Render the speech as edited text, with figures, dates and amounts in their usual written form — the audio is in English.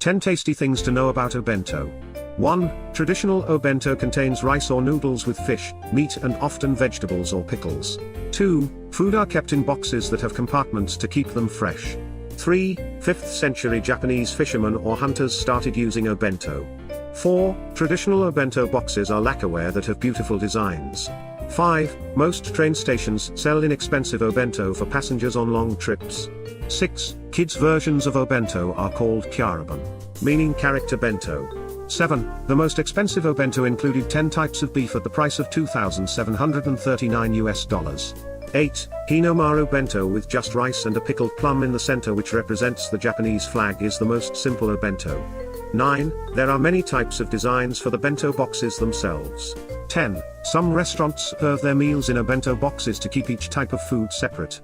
10 tasty things to know about Obento. 1. Traditional Obento contains rice or noodles with fish, meat and often vegetables or pickles. 2. Food are kept in boxes that have compartments to keep them fresh. 3. 5th century Japanese fishermen or hunters started using Obento. 4. Traditional Obento boxes are lacquerware that have beautiful designs. 5. Most train stations sell inexpensive Obento for passengers on long trips. 6. Kids' versions of Obento are called kyaraben, meaning character bento. 7. The most expensive Obento included 10 types of beef at the price of $2,739 US. 8. Hinomaru bento with just rice and a pickled plum in the center which represents the Japanese flag is the most simple Obento. 9. There are many types of designs for the bento boxes themselves. 10. Some restaurants serve their meals in Obento boxes to keep each type of food separate.